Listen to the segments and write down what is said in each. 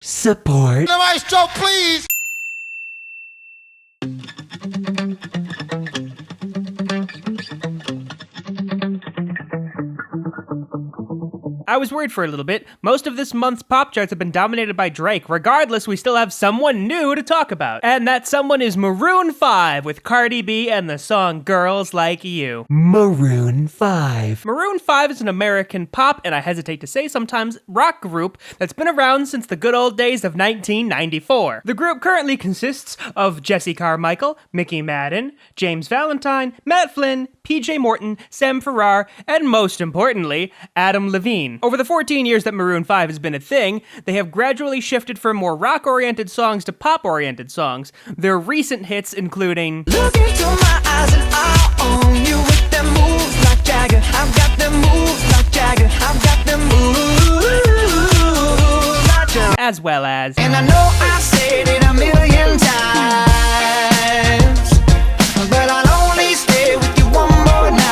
Support. The maestro, please. I was worried for a little bit. Most of this month's pop charts have been dominated by Drake. Regardless, we still have someone new to talk about. And that someone is Maroon 5 with Cardi B and the song Girls Like You. Maroon 5. Maroon 5 is an American pop, and I hesitate to say sometimes, rock group that's been around since the good old days of 1994. The group currently consists of Jesse Carmichael, Mickey Madden, James Valentine, Matt Flynn, PJ Morton, Sam Farrar, and most importantly, Adam Levine. Over the 14 years that Maroon 5 has been a thing, they have gradually shifted from more rock-oriented songs to pop-oriented songs. Their recent hits including Look into my eyes and I'll own you with them moves like Jagger. I've got them moves like Jagger. I've got them moves like Jagger. as well as And I know I said it a million times, but I'll only stay with you one more night.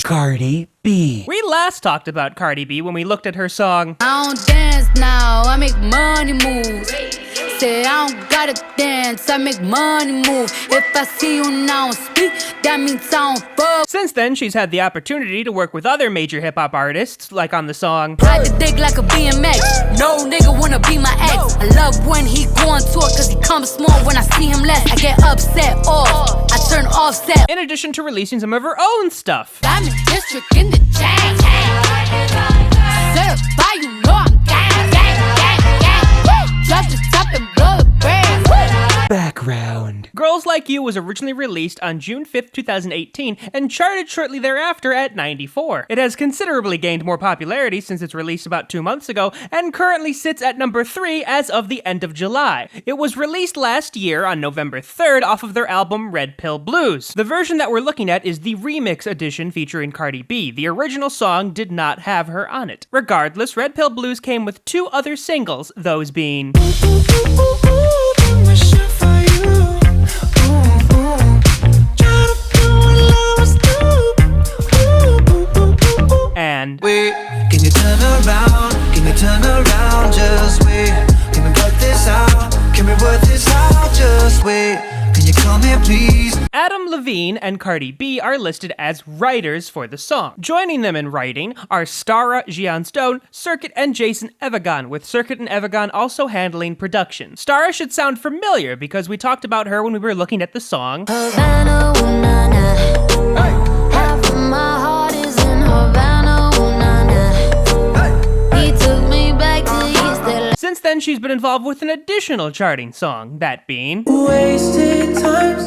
Cardi B. We last talked about Cardi B when we looked at her song I don't dance now, I make money move. Say I don't gotta dance, I make money move. If I see you now speak, that means I don't fuck. Since then, she's had the opportunity to work with other major hip-hop artists, like on the song Ride the dick like a BMX. No nigga wanna be my ex. I love when he go on tour, cause he comes small. When I see him less, I get upset off. I turn offset. in addition to releasing some of her own stuff. I'm in district in the chain. Certify, you know I'm gang, gang, gang, gang. Drop the top and blow the brand. Background. Girls Like You was originally released on June 5th, 2018, and charted shortly thereafter at 94. It has considerably gained more popularity since its release about 2 months ago, and currently sits at number 3 as of the end of July. It was released last year on November 3rd off of their album Red Pill Blues. The version that we're looking at is the remix edition featuring Cardi B. The original song did not have her on it. Regardless, Red Pill Blues came with 2 other singles, those being and Wait, can you turn around? Can you turn around? Just wait. Can we work this out? Can we work this out? Just wait. Can you come here, please? Adam Levine and Cardi B are listed as writers for the song. Joining them in writing are Stara Gianstone, Circuit, and Jason Evagon, with Circuit and Evagon also handling production. Stara should sound familiar because we talked about her when we were looking at the song Havana, ooh, na, na. Half of my heart is in Havana, ooh, na, na. He took me back to East LA. Since then, she's been involved with an additional charting song, that being Wasted times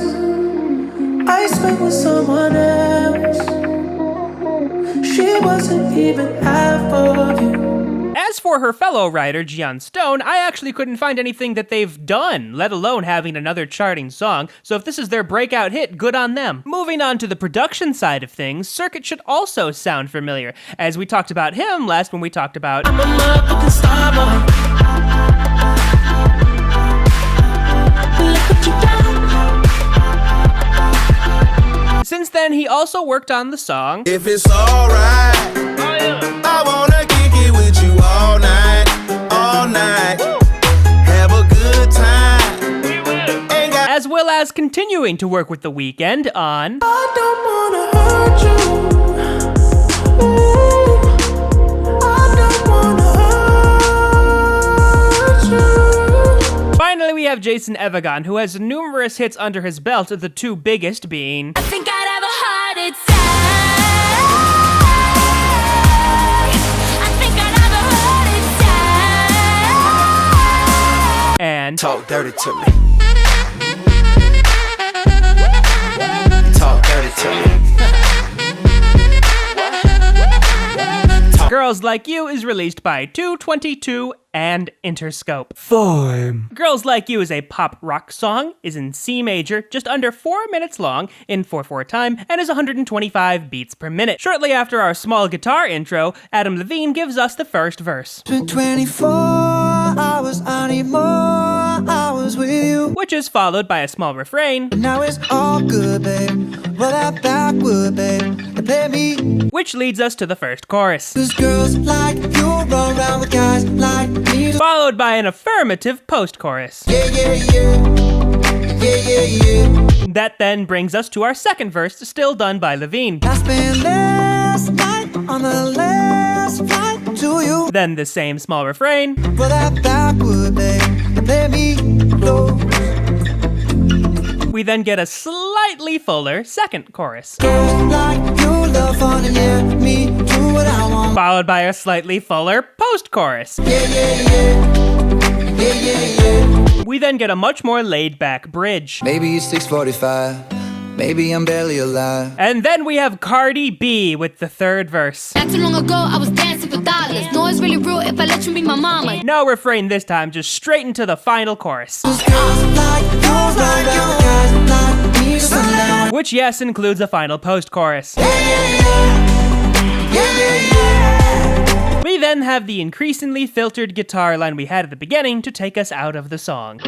I spent with someone else. She wasn't even half of you. As for her fellow writer, Gian Stone, I actually couldn't find anything that they've done, let alone having another charting song, so if this is their breakout hit, good on them. Moving on to the production side of things, Circuit should also sound familiar, as we talked about him last when we talked about I'm a motherfucking star boy. Look what you done. Since then, he also worked on the song If it's alright, I wanna kick it with you all night, all night. Have a good time. Ain't got as well as continuing to work with The Weeknd on I don't wanna hurt you. Ooh, I don't wanna hurt you. Finally, we have Jason Evagon, who has numerous hits under his belt, the 2 biggest being I think I'd have a heart attack. I think I'd have a heart attack. and talk dirty to me. Talk dirty to me. Girls Like You is released by 222 and Interscope. Form. Girls Like You is a pop rock song, is in C major, just under 4 minutes long, in 4/4 time, and is 125 beats per minute. Shortly after our small guitar intro, Adam Levine gives us the first verse. It's been 24 hours, I need more hours with you. which is followed by a small refrain, Now it's all good, babe. Roll that backward, babe, and play me. which leads us to the first chorus, 'Cause girls like you run around with guys like me. followed by an affirmative post-chorus. Yeah, yeah, yeah. Yeah, yeah, yeah. That then brings us to our second verse, still done by Levine. I spent last night on the last flight to you. Then the same small refrain, Roll that backward, babe, and play me close. we then get a slightly fuller second chorus, Girls like you love fun and yeah, me do what I want. followed by a slightly fuller post-chorus. Yeah, yeah, yeah. Yeah, yeah, yeah. We then get a much more laid-back bridge. Maybe it's 6:45. Maybe I'm barely alive. And then we have Cardi B with the third verse. Not too long ago, I was dancing for dollars. No, it's really real if I let you be my mama. No refrain this time, just straight into the final chorus. Which, yes, includes a final post-chorus. We then have the increasingly filtered guitar line we had at the beginning to take us out of the song.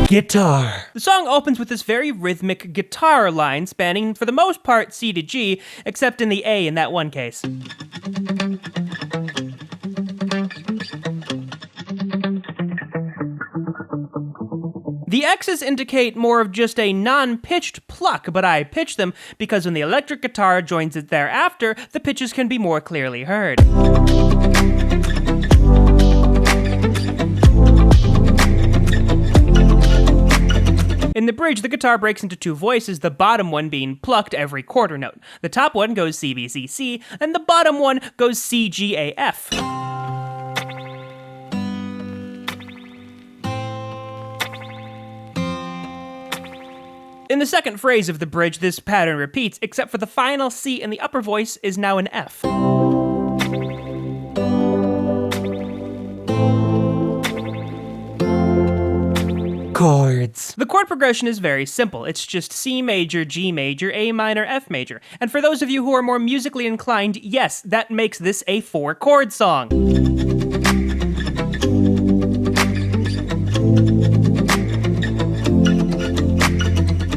Guitar. The song opens with this very rhythmic guitar line spanning, for the most part, C to G, except in the A in that one case. The X's indicate more of just a non-pitched pluck, but I pitch them because when the electric guitar joins it thereafter, the pitches can be more clearly heard. In the bridge, the guitar breaks into two voices, the bottom one being plucked every quarter note. The top one goes C, B, C, C, and the bottom one goes C, G, A, F. In the second phrase of the bridge, this pattern repeats, except for the final C in the upper voice is now an F. Chords. The chord progression is very simple. It's just C major, G major, A minor, F major. And for those of you who are more musically inclined, yes, that makes this a 4-chord song.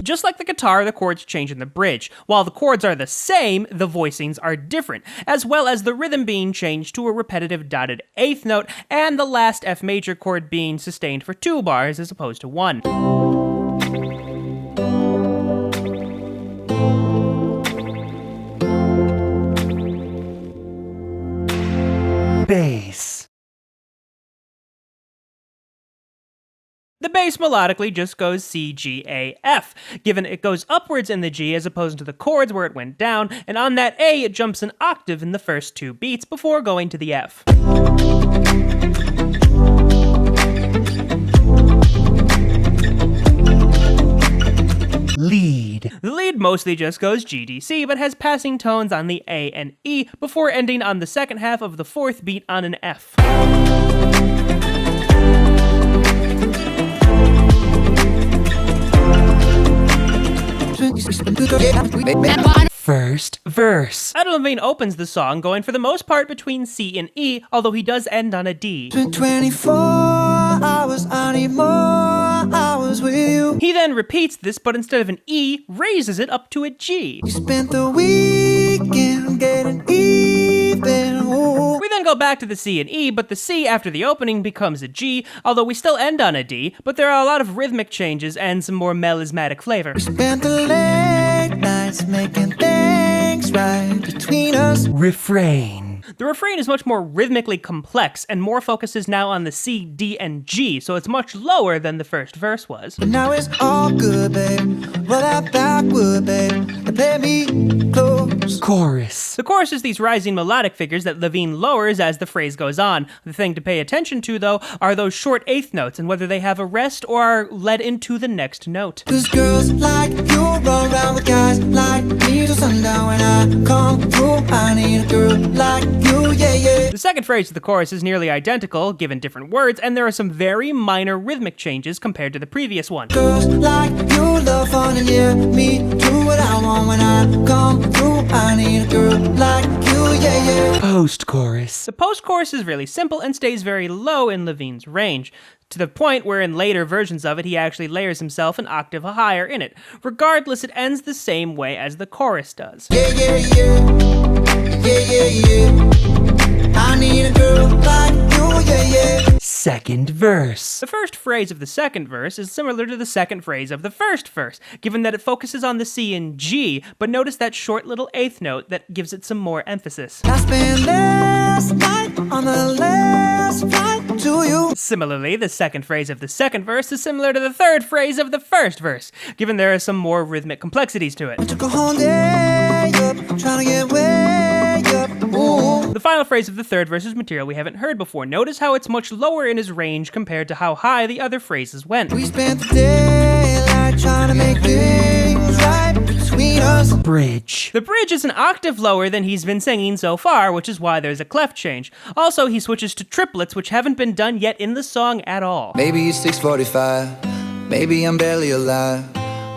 Just like the guitar, the chords change in the bridge. While the chords are the same, the voicings are different, as well as the rhythm being changed to a repetitive dotted 8th note, and the last F major chord being sustained for 2 bars as opposed to 1. Bass. The bass melodically just goes C, G, A, F, given it goes upwards in the G as opposed to the chords where it went down, and on that A it jumps an octave in the first 2 beats before going to the F. Lead. The lead mostly just goes G, D, C, but has passing tones on the A and E before ending on the second half of the 4th beat on an F. First verse. Adam Levine opens the song going for the most part between C and E, although he does end on a D. 24 hours, I need more hours with you. He then repeats this, but instead of an E, raises it up to a G. We spent the weekend getting even. Ooh. We then go back to the C and E, but the C after the opening becomes a G, although we still end on a D, but there are a lot of rhythmic changes and some more melismatic flavor. We spent the late nights making things right between us. Refrain. The refrain is much more rhythmically complex and more focuses now on the C, D, and G, so it's much lower than the first verse was. But now it's all good, babe. Roll that backward, babe, and play me close. Chorus. The chorus is these rising melodic figures that Levine lowers as the phrase goes on. The thing to pay attention to, though, are those short 8th notes and whether they have a rest or are led into the next note. 'Cause girls like you run around with guys like me till sundown. When I come through, I need a girl like you, yeah, yeah. The second phrase of the chorus is nearly identical, given different words, and there are some very minor rhythmic changes compared to the previous one. Girls like you love fun and yeah, me do what I want. When I come through, I need a girl like you, yeah, Post-chorus. The post-chorus is really simple and stays very low in Levine's range, to the point where in later versions of it he actually layers himself an octave higher in it. Regardless, it ends the same way as the chorus does. Yeah, yeah, yeah. Yeah, yeah, yeah. I need a girl like you, yeah, yeah. Second verse. The first phrase of the second verse is similar to the second phrase of the first verse, given that it focuses on the C and G, but notice that short little eighth note that gives it some more emphasis. I spent last night on the last flight to you. Similarly, the second phrase of the second verse is similar to the third phrase of the first verse, given there are some more rhythmic complexities to it. Took a whole day up, trying to get way up. Ooh. The final phrase of the third verse is material we haven't heard before. Notice how it's much lower in his range compared to how high the other phrases went. We spent the daylight trying to make things right between us. Bridge. The bridge is an octave lower than he's been singing so far, which is why there's a clef change. Also, he switches to triplets, which haven't been done yet in the song at all. Maybe it's 6:45. Maybe I'm barely alive.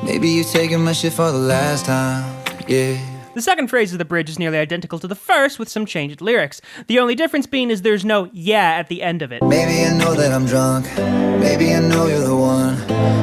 Maybe you're taking my shit for the last time. Yeah. The second phrase of the bridge is nearly identical to the first with some changed lyrics. The only difference being is there's no yeah at the end of it. Maybe I know that I'm drunk. Maybe I know you're the one.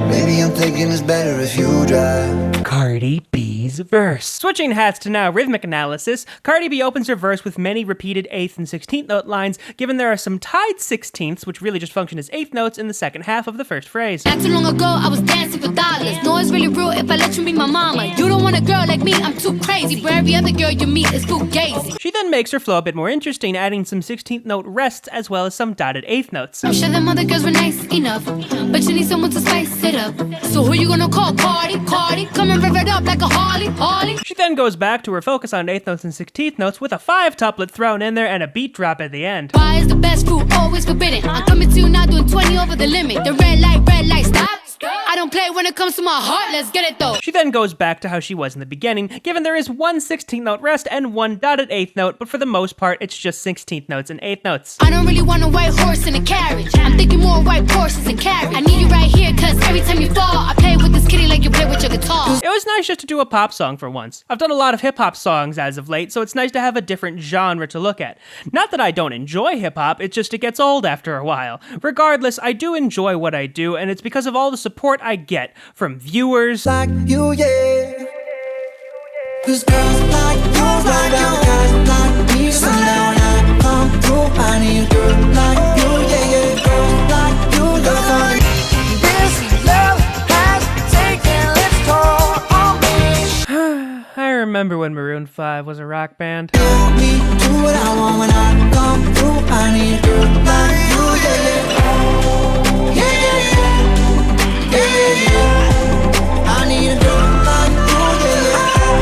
Maybe I'm thinking it's better if you drive. Cardi B's verse. Switching hats to now rhythmic analysis, Cardi B opens her verse with many repeated 8th and 16th note lines, given there are some tied 16ths, which really just function as 8th notes in the second half of the first phrase. Not too long ago, I was dancing for dollars. No, it's really real if I let you be my mama. You don't want a girl like me, I'm too crazy. Where every other girl you meet is fugazi. She then makes her flow a bit more interesting, adding some 16th note rests as well as some dotted 8th notes. I'm sure them other girls were nice enough, but you need someone to spice it up. So who you gonna call? Cardi? Cardi? Come and rev it up like a Harley? Harley? She then goes back to her focus on 8th notes and 16th notes with a 5-tuplet thrown in there and a beat drop at the end. Why is the best fruit always forbidden? I'm coming to you now doing 20 over the limit. The red light, stop. I don't play when it comes to my heart, let's get it though. She then goes back to how she was in the beginning, given there is one 16th note rest and one dotted 8th note, but for the most part, it's just 16th notes and 8th notes. I don't really want a white horse in a carriage. I'm thinking more white horses and carriage. I need you right here, cause every time you fall, I play with this kitty like you play with your guitar. It was nice just to do a pop song for once. I've done a lot of hip-hop songs as of late, so it's nice to have a different genre to look at. Not that I don't enjoy hip-hop, it's just it gets old after a while. Regardless, I do enjoy what I do, and it's because of all the support I get from viewers, Like you, yeah. Cause girls like you, guys like me. So now when I come through, I need a girl like you, yeah, yeah. Girls like you, love. This love has taken its toll on me. I remember when Maroon 5 was a rock band. Do me, do what I want when I come through. I need a girl like you, yeah, yeah. Yeah, yeah, yeah. Yeah, yeah, yeah. I need a girl like